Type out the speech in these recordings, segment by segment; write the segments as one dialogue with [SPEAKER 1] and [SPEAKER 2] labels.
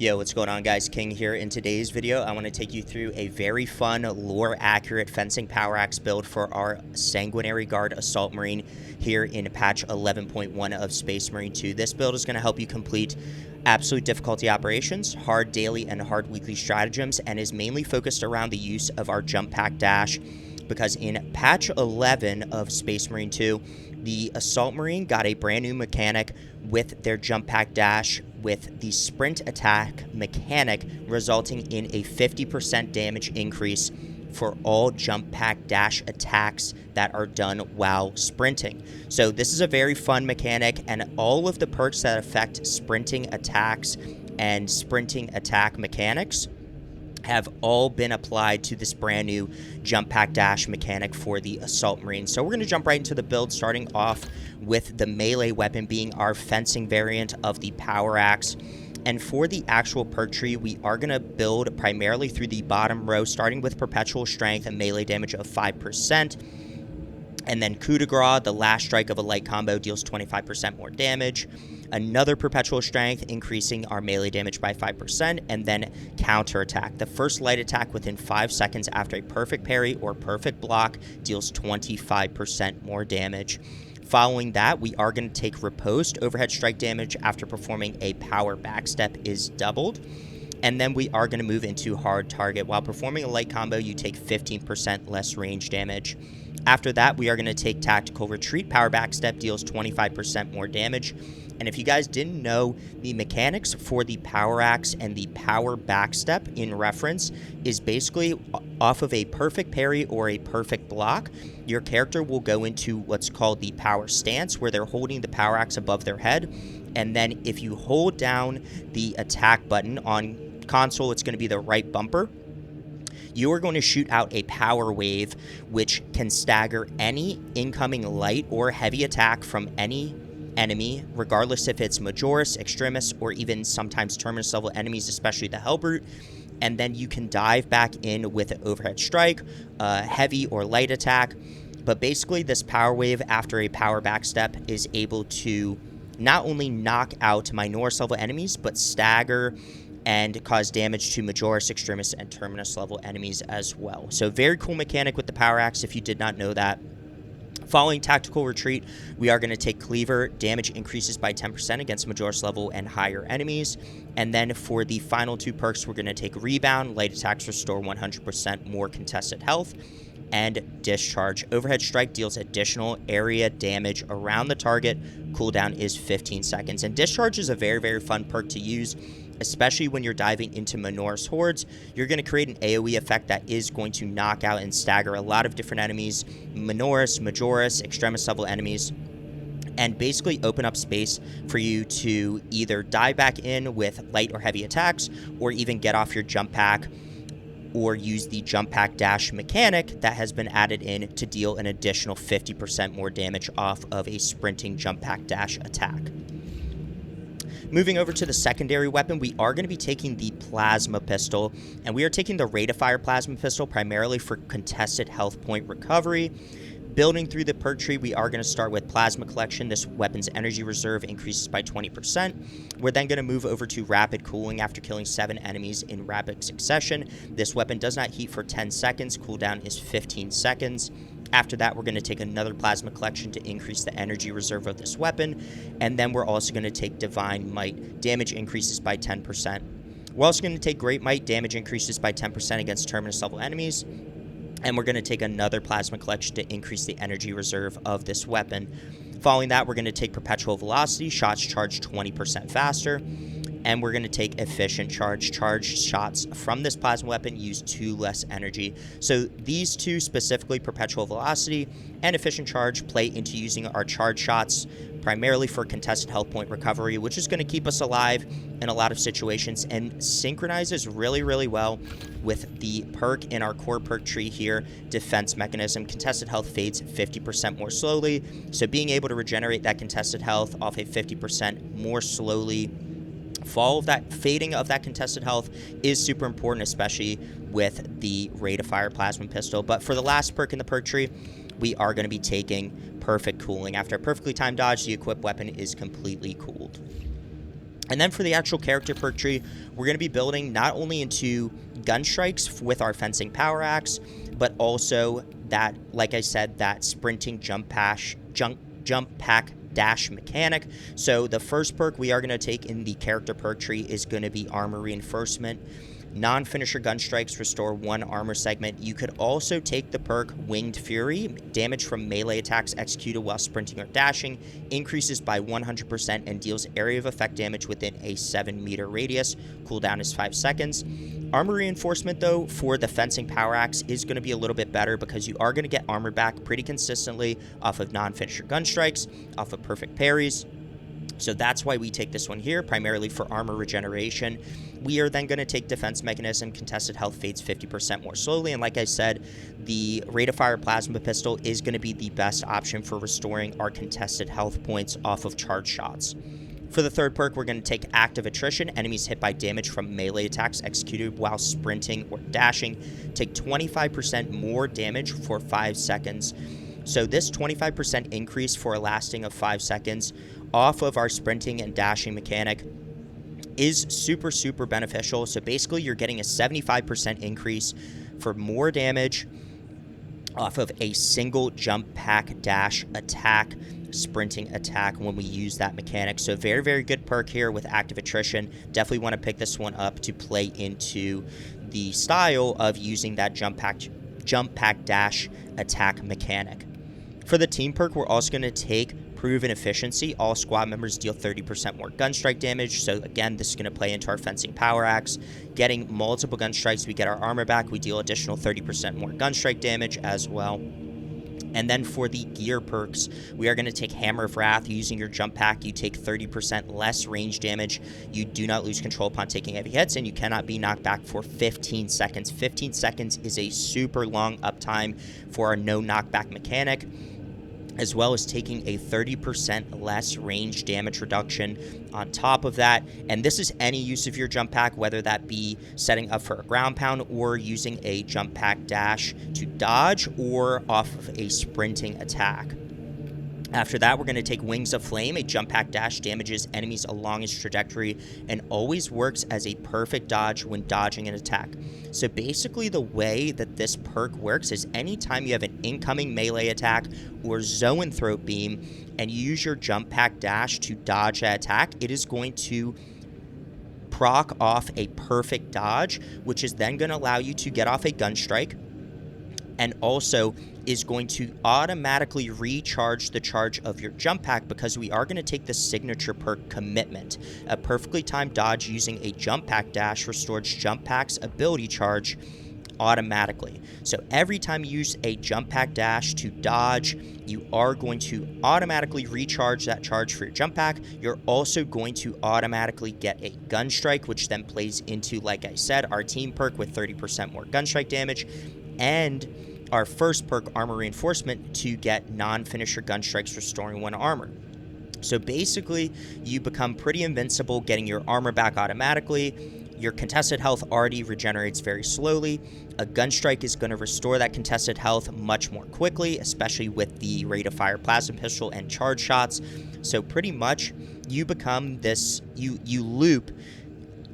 [SPEAKER 1] Yo, what's going on, guys? King here. In today's video, I want to take you through a very fun, lore-accurate fencing power axe build for our Sanguinary Guard Assault Marine here in patch 11.1 of Space Marine 2. This build is going to help you complete absolute difficulty operations, hard daily and hard weekly stratagems, and is mainly focused around the use of our jump pack dash, because in patch 11 of Space Marine 2, the Assault Marine got a brand new mechanic with their jump pack dash with the sprint attack mechanic, resulting in a 50% damage increase for all jump pack dash attacks that are done while sprinting. So this is a very fun mechanic, and all of the perks that affect sprinting attacks and sprinting attack mechanics have all been applied to this brand new jump pack dash mechanic for the Assault Marine. So we're going to jump right into the build, starting off with the melee weapon being our fencing variant of the power axe. And for the actual perk tree, we are going to build primarily through the bottom row, starting with perpetual strength and melee damage of 5%. And then coup de grace, the last strike of a light combo, deals 25% more damage. Another perpetual strength, increasing our melee damage by 5%. And then counterattack. The first light attack within 5 seconds after a perfect parry or perfect block deals 25% more damage. Following that, we are going to take riposte. Overhead strike damage after performing a power backstep is doubled. And then we are going to move into hard target. While performing a light combo, you take 15% less range damage. After that, we are going to take tactical retreat. Power backstep deals 25% more damage. And if you guys didn't know, the mechanics for the power axe and the power backstep in reference is basically off of a perfect parry or a perfect block. Your character will go into what's called the power stance, where they're holding the power axe above their head. And then if you hold down the attack button on console, it's going to be the right bumper. You are going to shoot out a power wave, which can stagger any incoming light or heavy attack from any enemy, regardless if it's Majoris, Extremis, or even sometimes Terminus level enemies, especially the Hellbrute. And then you can dive back in with an overhead strike, heavy or light attack. But basically, this power wave after a power backstep is able to not only knock out Minoris level enemies, but stagger and cause damage to Majoris, Extremis, and Terminus level enemies as well. So very cool mechanic with the power axe if you did not know that. Following tactical retreat, we are going to take cleaver. Damage increases by 10% against Majoris level and higher enemies. And then for the final two perks, we're going to take rebound. Light attacks restore 100% more contested health. And discharge. Overhead strike deals additional area damage around the target. Cooldown is 15 seconds. And discharge is a very, very fun perk to use, especially when you're diving into Minoris hordes. You're going to create an AoE effect that is going to knock out and stagger a lot of different enemies, Minoris, Majoris, Extremis level enemies, and basically open up space for you to either dive back in with light or heavy attacks, or even get off your jump pack, or use the jump pack dash mechanic that has been added in to deal an additional 50% more damage off of a sprinting jump pack dash attack. Moving over to the secondary weapon, we are going to be taking the plasma pistol, and we are taking the rate of fire plasma pistol primarily for contested health point recovery. Building through the perk tree, we are going to start with plasma collection. This weapon's energy reserve increases by 20%. We're then going to move over to rapid cooling after killing 7 enemies in rapid succession. This weapon does not heat for 10 seconds. Cooldown is 15 seconds. After that, we're going to take another plasma collection to increase the energy reserve of this weapon. And then we're also going to take Divine Might. Damage increases by 10%. We're also going to take Great Might. Damage increases by 10% against Terminus level enemies. And we're going to take another plasma collection to increase the energy reserve of this weapon. Following that, we're going to take Perpetual Velocity. Shots charge 20% faster. And we're going to take Efficient Charge. Charged shots from this plasma weapon use 2 less energy. So these two, specifically Perpetual Velocity and Efficient Charge, play into using our charge shots primarily for contested health point recovery, which is going to keep us alive in a lot of situations, and synchronizes really, really well with the perk in our core perk tree here, Defense Mechanism. Contested health fades 50% more slowly, so being able to regenerate that contested health off a 50% more slowly fall of that fading of that contested health is super important, especially with the rate of fire plasma pistol. But for the last perk in the perk tree, we are going to be taking perfect cooling. After a perfectly timed dodge, the equipped weapon is completely cooled. And then for the actual character perk tree, we're going to be building not only into gun strikes with our fencing power axe, but also that, like I said, that sprinting jump pack dash mechanic. So the first perk we are going to take in the character perk tree is going to be armor reinforcement. Non-finisher gun strikes restore 1 armor segment. You could also take the perk Winged Fury. Damage from melee attacks executed while sprinting or dashing increases by 100% and deals area of effect damage within a 7-meter radius. Cooldown is 5 seconds. Armor reinforcement, though, for the fencing power axe is going to be a little bit better because you are going to get armor back pretty consistently off of non-finisher gun strikes, off of perfect parries. So that's why we take this one here, primarily for armor regeneration. We are then going to take defense mechanism. Contested health fades 50% more slowly. And like I said, the rate of fire plasma pistol is going to be the best option for restoring our contested health points off of charge shots. For the third perk, we're going to take active attrition. Enemies hit by damage from melee attacks executed while sprinting or dashing take 25% more damage for 5 seconds. So this 25% increase for a lasting of 5 seconds off of our sprinting and dashing mechanic is super, super beneficial. So basically you're getting a 75% increase for more damage off of a single jump pack dash attack, sprinting attack when we use that mechanic. So very, very good perk here with active attrition. Definitely want to pick this one up to play into the style of using that jump pack dash attack mechanic. For the team perk, we're also going to take Proven Efficiency. All squad members deal 30% more gun strike damage. So again, this is going to play into our fencing power axe. Getting multiple gun strikes, we get our armor back. We deal additional 30% more gun strike damage as well. And then for the gear perks, we are going to take Hammer of Wrath. Using your jump pack, you take 30% less range damage. You do not lose control upon taking heavy hits, and you cannot be knocked back for 15 seconds. 15 seconds is a super long uptime for our no knockback mechanic, as well as taking a 30% less range damage reduction on top of that. And this is any use of your jump pack, whether that be setting up for a ground pound or using a jump pack dash to dodge or off of a sprinting attack. After that, we're going to take Wings of Flame. A jump pack dash damages enemies along its trajectory and always works as a perfect dodge when dodging an attack. So basically the way that this perk works is anytime you have an incoming melee attack or Zoanthrope Beam and you use your jump pack dash to dodge that attack, it is going to proc off a perfect dodge, which is then going to allow you to get off a gun strike, and also is going to automatically recharge the charge of your jump pack, because we are going to take the signature perk Commitment. A perfectly timed dodge using a jump pack dash restores jump pack's ability charge automatically. So every time you use a jump pack dash to dodge, you are going to automatically recharge that charge for your jump pack. You're also going to automatically get a gun strike, which then plays into, like I said, our team perk with 30% more gun strike damage, and our first perk, Armor Reinforcement, to get non-finisher gun strikes restoring 1 armor. So basically, you become pretty invincible, getting your armor back automatically. Your contested health already regenerates very slowly. A gun strike is going to restore that contested health much more quickly, especially with the rate of fire plasma pistol and charge shots. So pretty much, you become this, you loop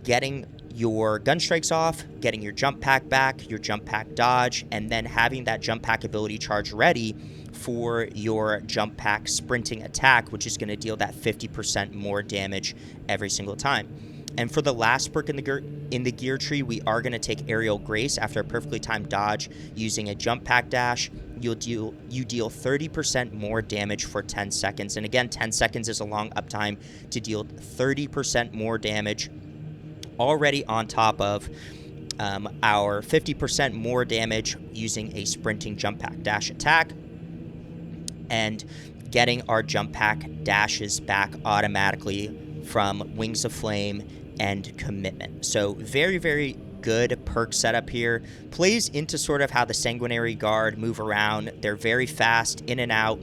[SPEAKER 1] getting your gun strikes off, getting your jump pack back, your jump pack dodge, and then having that jump pack ability charge ready for your jump pack sprinting attack, which is going to deal that 50% more damage every single time. And for the last perk in the gear tree, we are going to take Aerial Grace. After a perfectly timed dodge using a jump pack dash, you deal 30% more damage for 10 seconds. And again, 10 seconds is a long uptime to deal 30% more damage, already on top of our 50% more damage using a sprinting jump pack dash attack, and getting our jump pack dashes back automatically from Wings of Flame and Commitment. So very, very good perk setup here. Plays into sort of how the Sanguinary Guard move around. They're very fast in and out,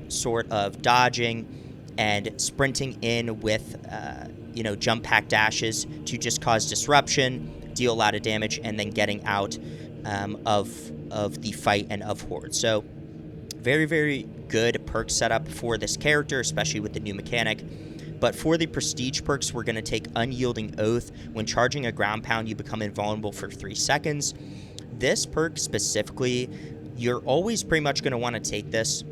[SPEAKER 1] sort of dodging and sprinting in with jump pack dashes to just cause disruption, deal a lot of damage, and then getting out of the fight and of Horde. So very, very good perk setup for this character, especially with the new mechanic. But for the prestige perks, we're going to take Unyielding Oath. When charging a ground pound, you become invulnerable for 3 seconds. This perk specifically, you're always pretty much going to want to take this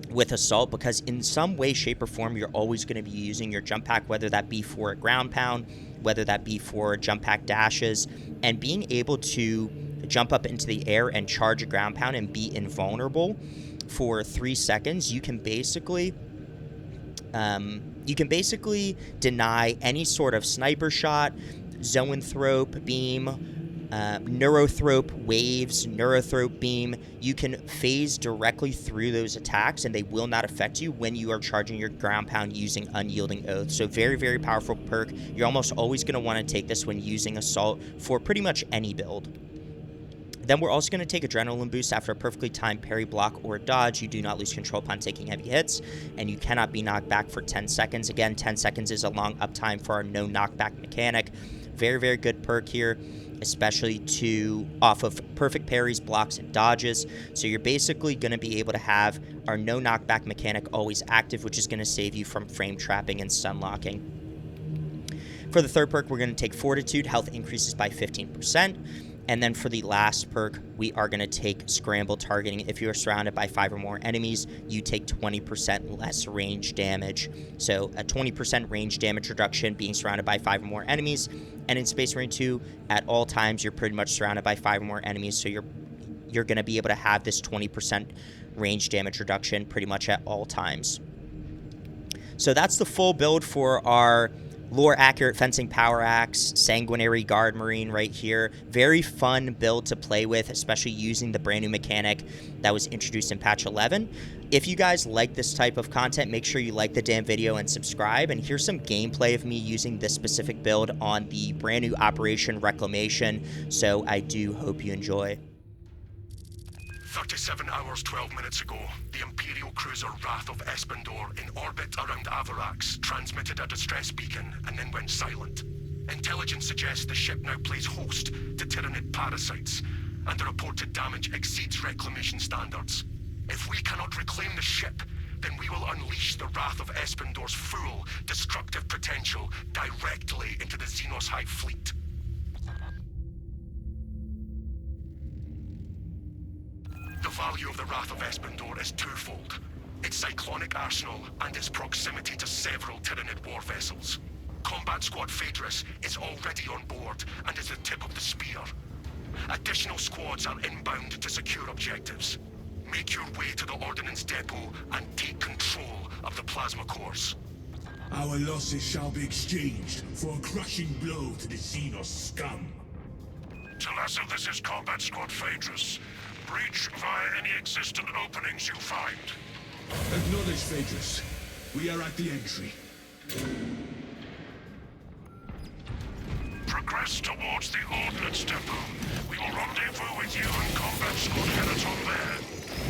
[SPEAKER 1] with Assault, because in some way, shape, or form, you're always going to be using your jump pack, whether that be for a ground pound, whether that be for jump pack dashes, and being able to jump up into the air and charge a ground pound and be invulnerable for 3 seconds. You can basically deny any sort of sniper shot, zoanthrope, beam, neurothrope, waves, neurothrope, beam. You can phase directly through those attacks and they will not affect you when you are charging your ground pound using Unyielding Oath. So very, very powerful perk. You're almost always going to want to take this when using Assault for pretty much any build. Then we're also going to take Adrenaline Boost after a perfectly timed parry, block, or dodge. You do not lose control upon taking heavy hits, and you cannot be knocked back for 10 seconds. Again, 10 seconds is a long uptime for our no knockback mechanic. Very, very good perk here, especially off of perfect parries, blocks, and dodges. So you're basically going to be able to have our no knockback mechanic always active, which is going to save you from frame trapping and stun locking. For the third perk, we're going to take Fortitude. Health increases by 15%. And then for the last perk, we are going to take Scramble Targeting. If you are surrounded by 5 or more enemies, you take 20% less range damage. So a 20% range damage reduction being surrounded by 5 or more enemies. And in Space Marine 2, at all times, you're pretty much surrounded by 5 or more enemies. So you're going to be able to have this 20% range damage reduction pretty much at all times. So that's the full build for our Lore Accurate Fencing Power Axe, Sanguinary Guard Marine right here. Very fun build to play with, especially using the brand new mechanic that was introduced in patch 11. If you guys like this type of content, make sure you like the damn video and subscribe. And here's some gameplay of me using this specific build on the brand new Operation Reclamation. So I do hope you enjoy.
[SPEAKER 2] 37 hours, 12 minutes ago, the Imperial cruiser Wrath of Espandor, in orbit around Avarax, transmitted a distress beacon and then went silent. Intelligence suggests the ship now plays host to Tyranid parasites, and the reported damage exceeds reclamation standards. If we cannot reclaim the ship, then we will unleash the Wrath of Espandor's full destructive potential directly into the Xenos Hive fleet. The value of the Wrath of Espandor is twofold: its cyclonic arsenal and its proximity to several Tyranid war vessels. Combat Squad Phaedrus is already on board and is the tip of the spear. Additional squads are inbound to secure objectives. Make your way to the Ordnance Depot and take control of the plasma cores.
[SPEAKER 3] Our losses shall be exchanged for a crushing blow to the Xenos scum.
[SPEAKER 2] Talassa, this is Combat Squad Phaedrus. Breach via any existent openings you find.
[SPEAKER 3] Acknowledge, Phaedrus. We are at the entry.
[SPEAKER 2] Progress towards the Ordnance Depot. We will rendezvous with you and Combat Squad Heraton there.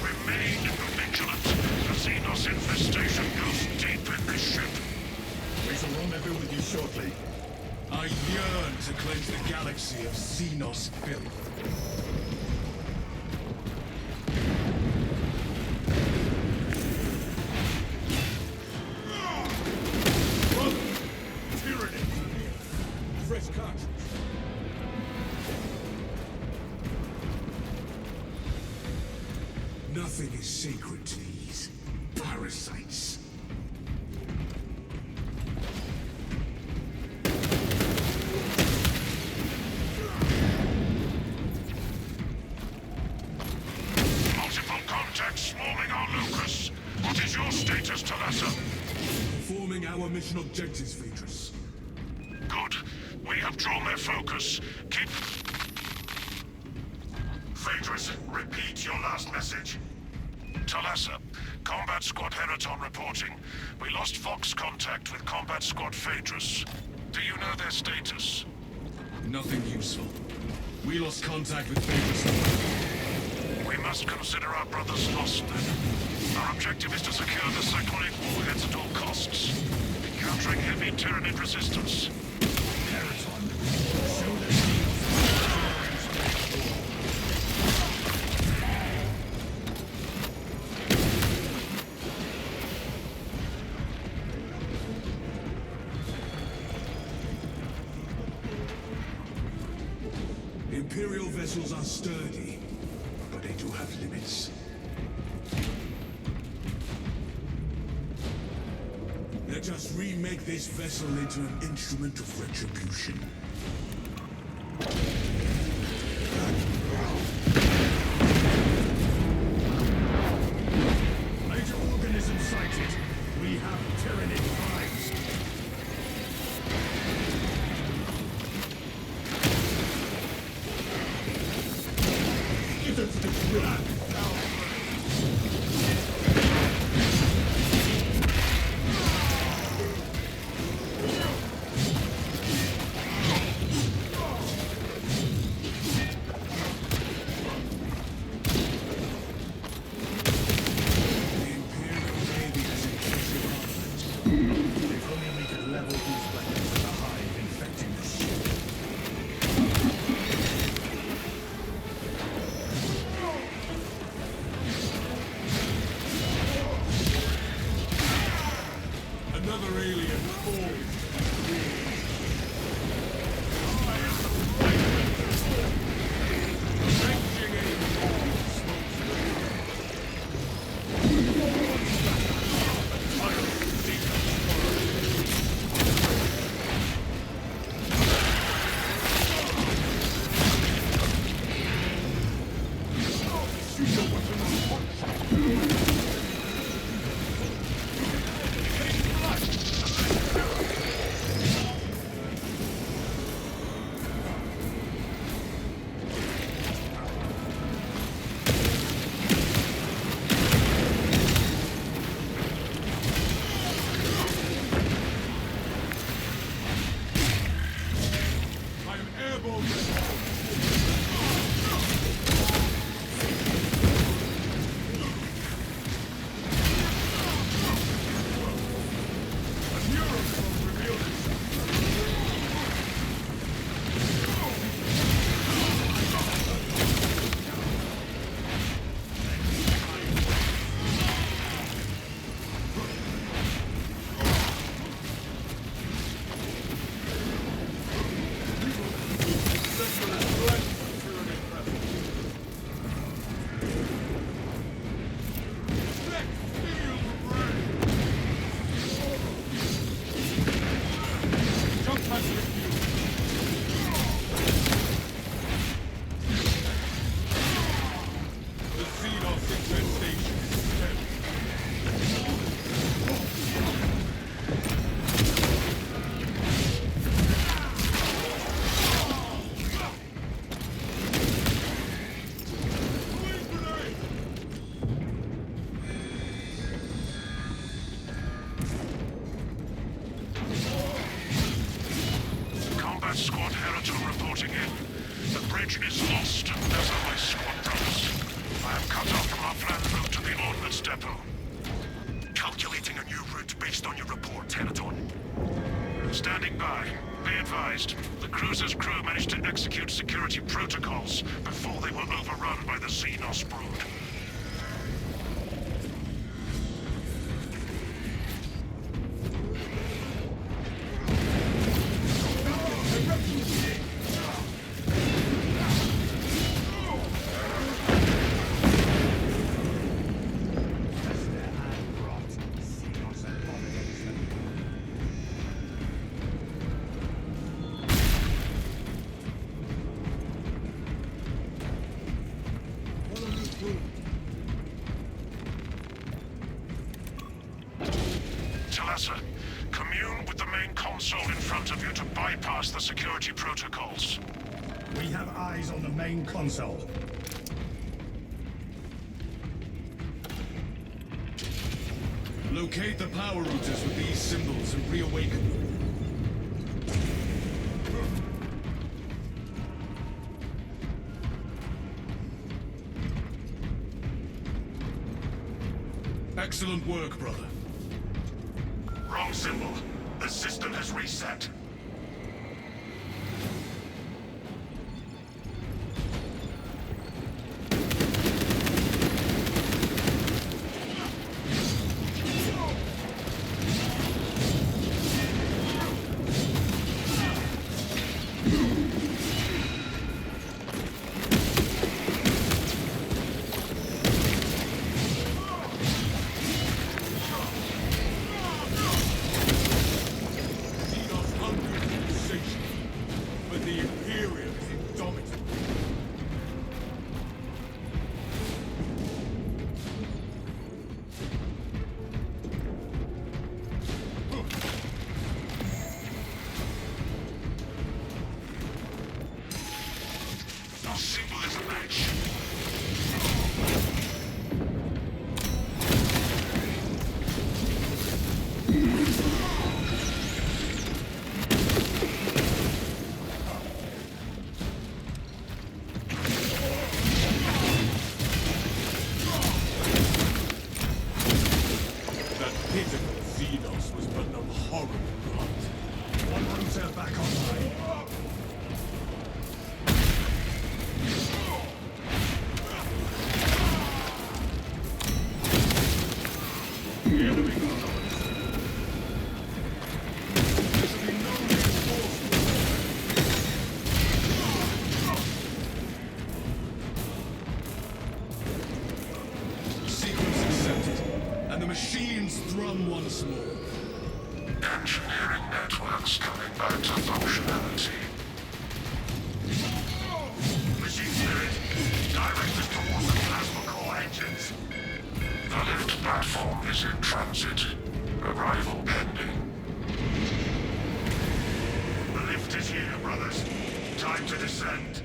[SPEAKER 2] Remain vigilant. The Xenos infestation goes deep in this ship.
[SPEAKER 3] We shall rendezvous with you shortly. I yearn to cleanse the galaxy of Xenos filth. Nothing is sacred to these parasites.
[SPEAKER 2] Multiple contacts swarming our locus. What is your status, Talassa?
[SPEAKER 3] Performing our mission objectives, Phaedrus.
[SPEAKER 2] Good. We have drawn their focus. Keep... Phaedrus, repeat your last message. Talassa, Combat Squad Heraton reporting. We lost Fox contact with Combat Squad Phaedrus. Do you know their status?
[SPEAKER 3] Nothing useful. We lost contact with Phaedrus.
[SPEAKER 2] We must consider our brothers lost then. Our objective is to secure the cyclonic warheads at all costs. Encountering heavy Tyranid resistance.
[SPEAKER 3] Heraton, show the Xenos. Imperial vessels are sturdy, but they do have limits. Let us remake this vessel into an instrument of retribution. Major organism sighted. We have tyrannic vibes. Give us the blood. Another alien falls.
[SPEAKER 2] Squad Heraton reporting in. The bridge is lost, as are my squad brothers. I am cut off from our planned route to the ordnance depot. Calculating a new route based on your report, Heraton. Standing by. Be advised, the cruiser's crew managed to execute security protocols before they were overrun by the Xenos brood. Commune with the main console in front of you to bypass the security protocols.
[SPEAKER 3] We have eyes on the main console. Locate the power routers with these symbols and reawaken them. Excellent work, brother.
[SPEAKER 2] Wrong symbol. The system has reset.
[SPEAKER 3] But the Imperium is indomitable.
[SPEAKER 2] Simple as a match.
[SPEAKER 3] That pitiful Xenos was but an horrible grunt. One router back online. The enemy guards. There should be no reinforcements. Sequence accepted, and the machines thrum once more.
[SPEAKER 2] Engineering networks coming back to functionality. Machine spirit, directed towards the plasma core engines. The lift platform is in transit. Arrival pending. The lift is here, brothers. Time to descend.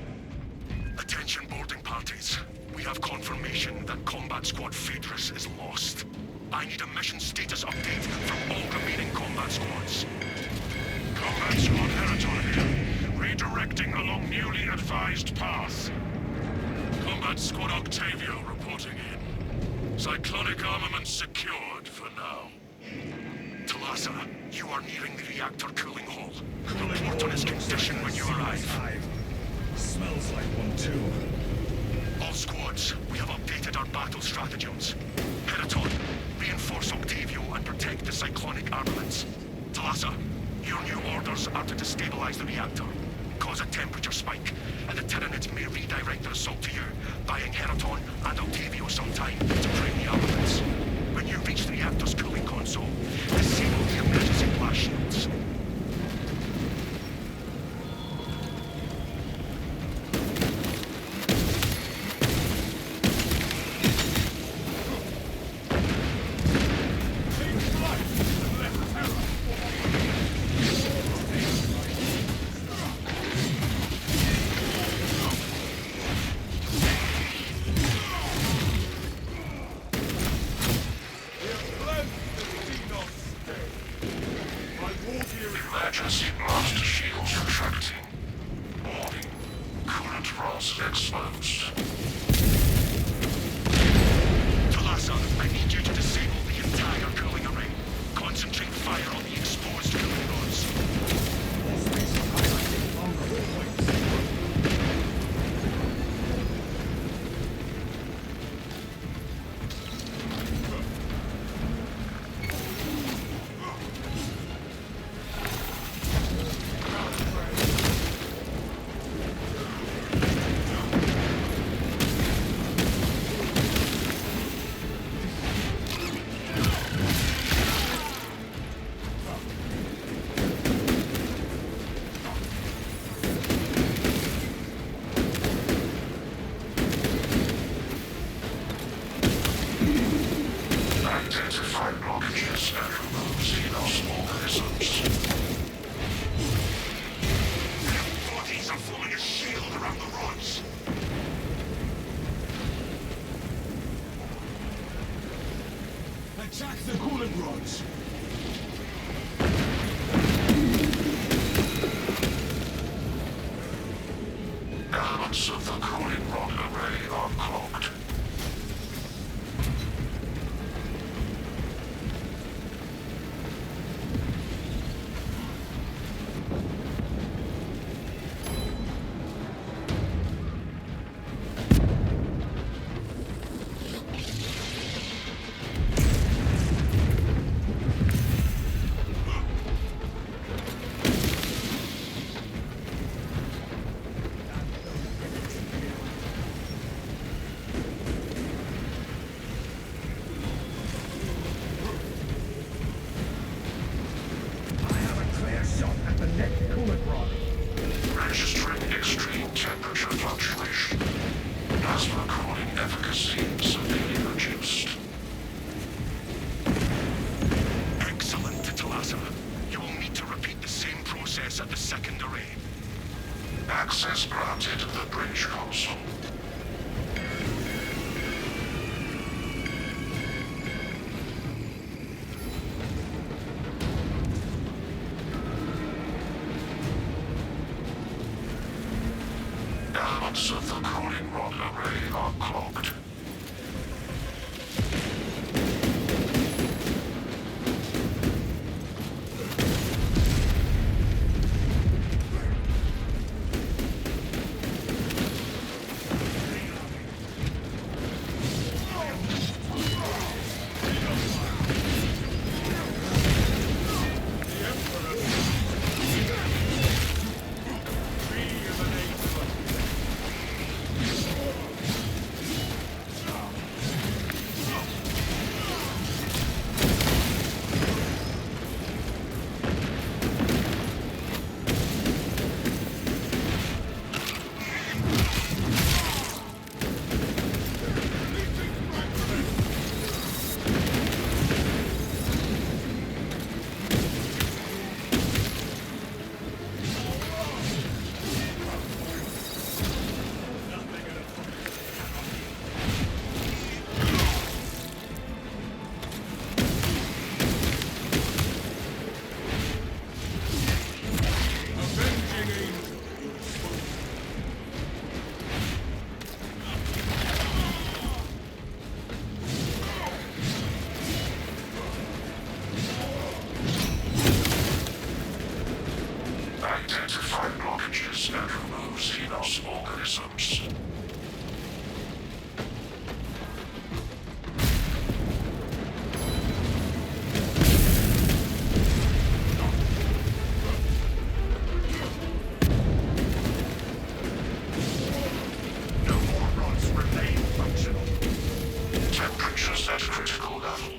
[SPEAKER 2] Attention boarding parties. We have confirmation that Combat Squad Phaedrus is lost. I need a mission status update from all remaining combat squads. Combat Squad Heraton here. Redirecting along newly advised path. Combat Squad Octavio reporting in. Cyclonic armament secured for now. Talasa, you are nearing the reactor cooling hall. Report on its condition when you arrive.
[SPEAKER 3] Smells like one too.
[SPEAKER 2] All squads, we have updated our battle stratagems. Heraton, reinforce Octavio and protect the cyclonic armaments. Talasa, your new orders are to destabilize the reactor, cause a temperature spike, and the Tyranids may redirect their assault to you, buying Heraton and Octavio some time to train the armaments. When you reach the reactor's cooling console, disable the emergency blast shields. Emergency blast shields retracting. Warning. Current rods exposed. Talasa, I need you to disable the entire cooling array. Concentrate fire on the exposed cooling rods. Identify blockages and remove Xenos organisms. Their bodies are forming a shield around the rods.
[SPEAKER 3] Attack the coolant rods.
[SPEAKER 2] Elements of the cooling rod array are clogged. registering extreme temperature fluctuation. Plasma cooling efficacy severely reduced. Excellent, Talassa. You will need to repeat the same process at the second array. Access granted to the bridge console. Elements of the cooling rod array are clogged. Identify blockages and remove Xenos organisms. No more rods remain functional. Temperatures at critical level.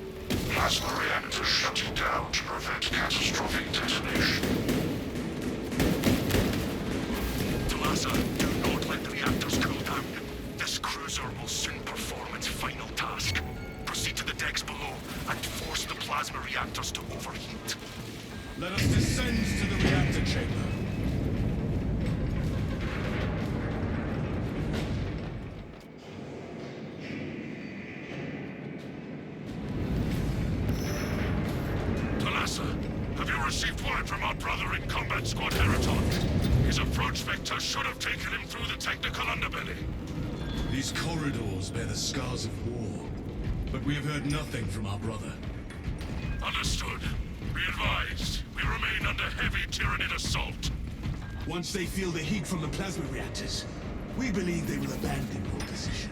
[SPEAKER 2] Plasma reactors shutting down to prevent catastrophic detonation. Do not let the reactors cool down. This cruiser will soon perform its final task. Proceed to the decks below and force the plasma reactors to overheat.
[SPEAKER 3] Let us descend to the reactor chamber.
[SPEAKER 2] Talassa, have you received word from our brother in Combat Squad Heraton? His approach vector should have taken him through the technical underbelly.
[SPEAKER 3] These corridors bear the scars of war, but we have heard nothing from our brother.
[SPEAKER 2] Understood. Be advised, we remain under heavy Tyranid assault.
[SPEAKER 4] Once they feel the heat from the plasma reactors, we believe they will abandon your position.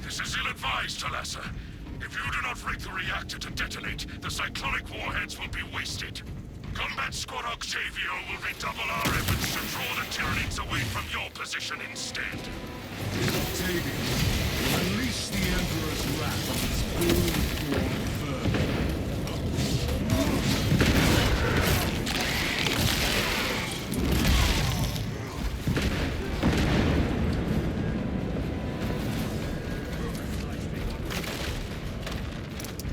[SPEAKER 2] This is ill-advised, Talassa. If you do not rig the reactor to detonate, the cyclonic warheads will be wasted. Combat Squad Octavio will redouble our efforts to draw the Tyranids away from your position instead.
[SPEAKER 3] Octavio, unleash the Emperor's wrath on this brood-born vermin.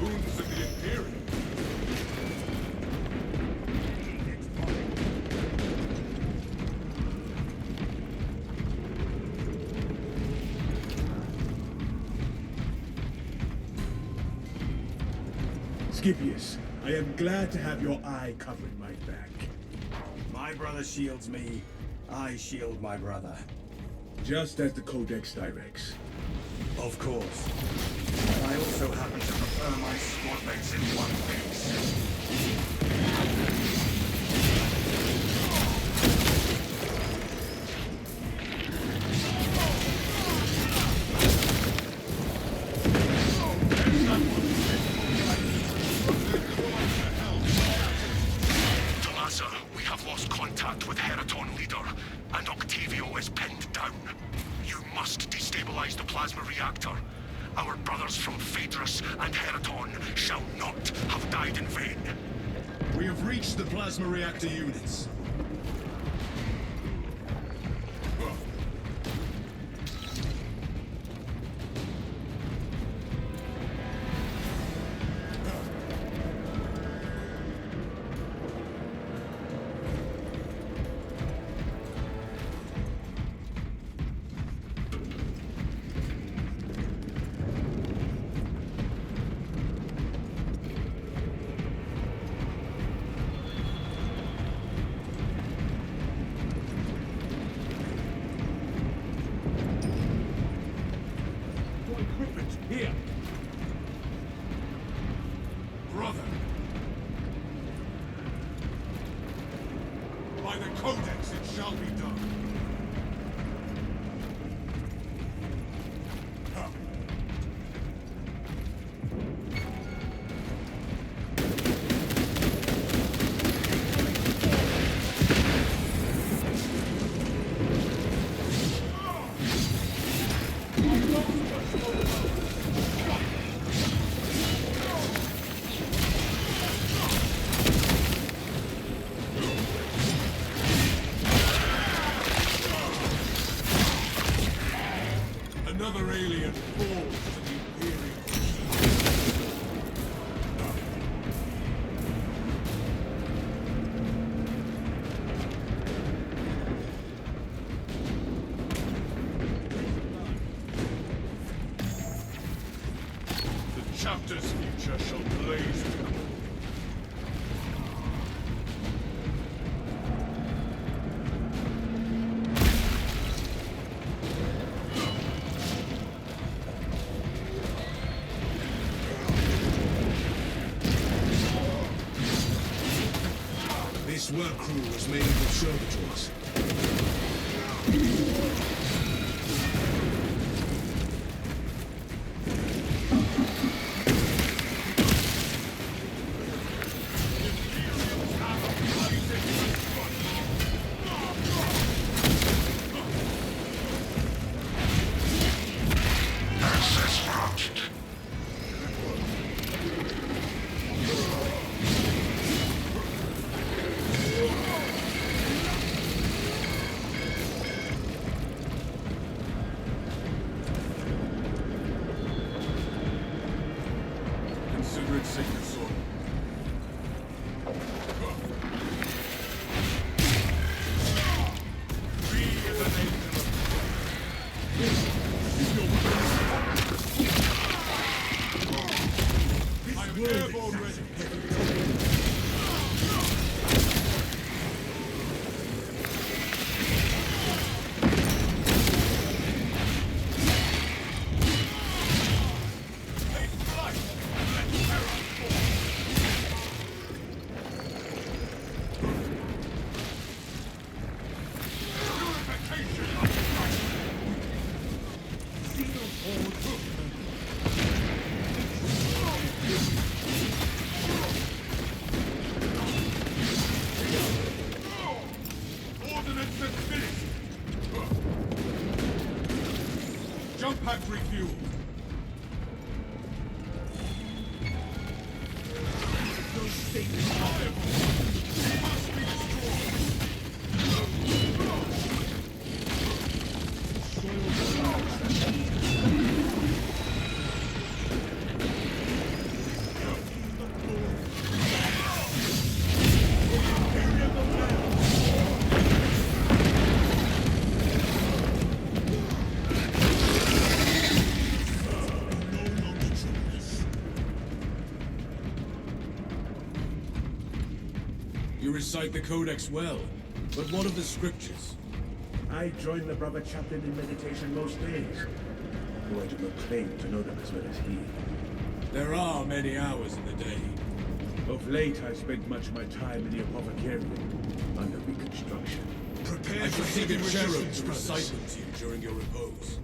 [SPEAKER 3] Wounds of the Imperium.
[SPEAKER 4] Scipius, I am glad to have your eye covering my back.
[SPEAKER 5] My brother shields me, I shield my brother.
[SPEAKER 4] Just as the Codex directs.
[SPEAKER 5] Of course. But I also happen to prefer my squad mates in one piece.
[SPEAKER 2] Talassa, we have lost contact with Heraton leader, and Octavio is pinned down. You must destabilize the plasma reactor. Our brothers from Phaedrus and Heraton shall not have died in vain.
[SPEAKER 3] We have reached the plasma reactor units. Another alien falls to the Imperial key. The chapter's future shall blaze with glory.
[SPEAKER 4] This work crew was made of servitors.
[SPEAKER 2] Access granted.
[SPEAKER 3] Consider it sacred soil. Free as an angel of I'm airborne ready. Ordnance is finished. Jump pack refueled. Those statements must be destroyed. You recite the Codex well, but what of the scriptures?
[SPEAKER 4] I join the brother chaplain in meditation most days, though I do not claim to know them as well as he.
[SPEAKER 3] There are many hours in the day.
[SPEAKER 4] Of late, I spent much of my time in the apothecarium, under reconstruction.
[SPEAKER 3] Prepare I shall see the cherub to recite them to you during your repose.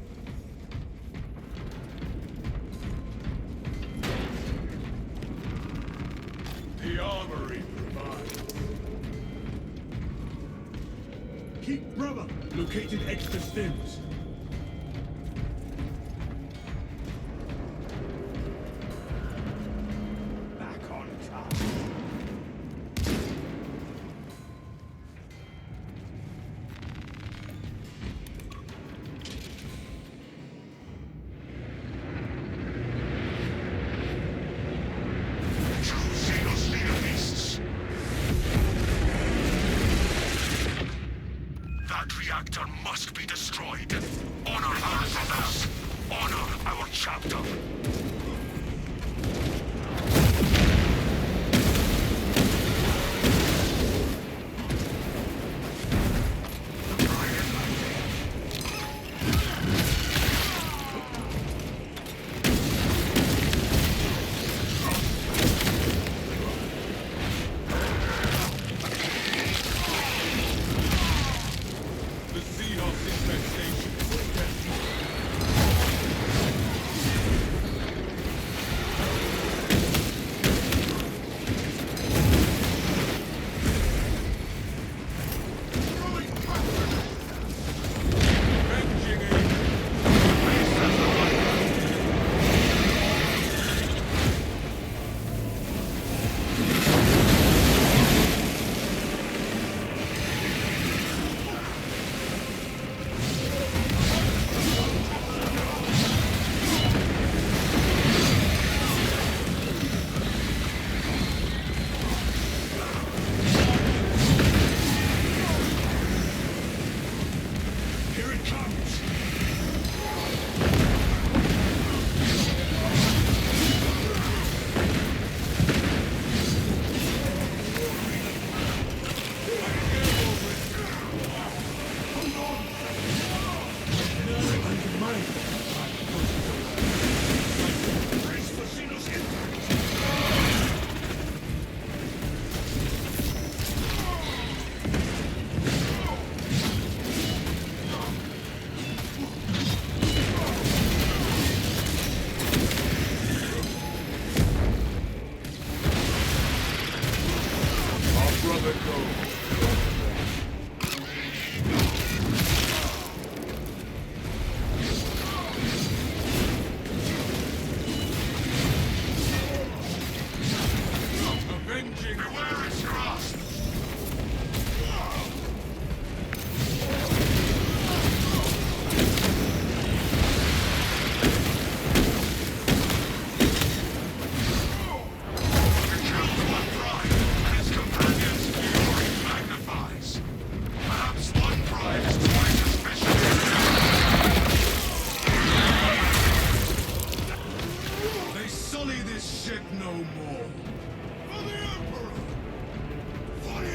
[SPEAKER 3] The armory provides.
[SPEAKER 4] Keep brother! Located extra stems. Back on task.
[SPEAKER 2] True Xenos leader beasts. That reactor must be destroyed. Honor our brothers. Honor our chapter.
[SPEAKER 3] The Xenos infestation is dead. Avenging angel.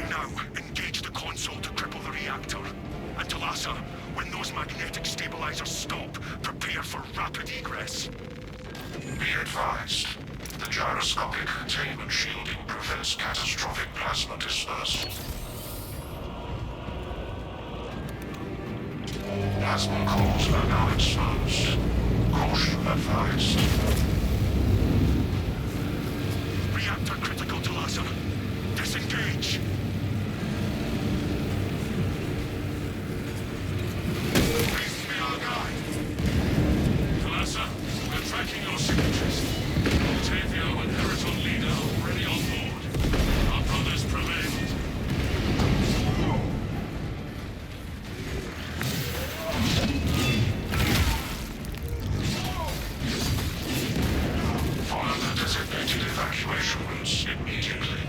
[SPEAKER 2] Now, engage the console to cripple the reactor. And Talassa, when those magnetic stabilizers stop, prepare for rapid egress.
[SPEAKER 6] Be advised, the gyroscopic containment shielding prevents catastrophic plasma dispersal. Plasma cores are now exposed. Caution advised.
[SPEAKER 2] Reactor critical, Talassa. Disengage. Please be our guide. Talassa, we're tracking your signatures. Octavio and Heriton Leader already on board. Our brothers prevailed.
[SPEAKER 6] Follow the designated evacuation routes immediately.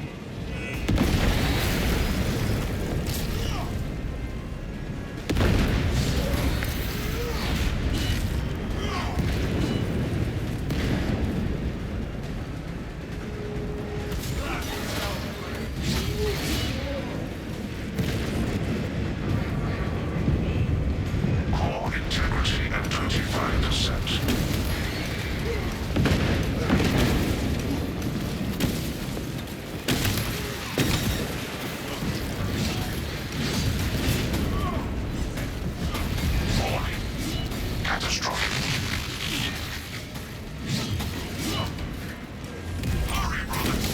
[SPEAKER 6] Core integrity at 25%. Warning. Catastrophic.
[SPEAKER 2] Hurry, brothers.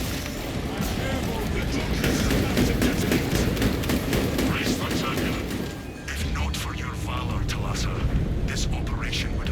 [SPEAKER 2] Brace for turbulence. If not for your valor, Talassa, this operation would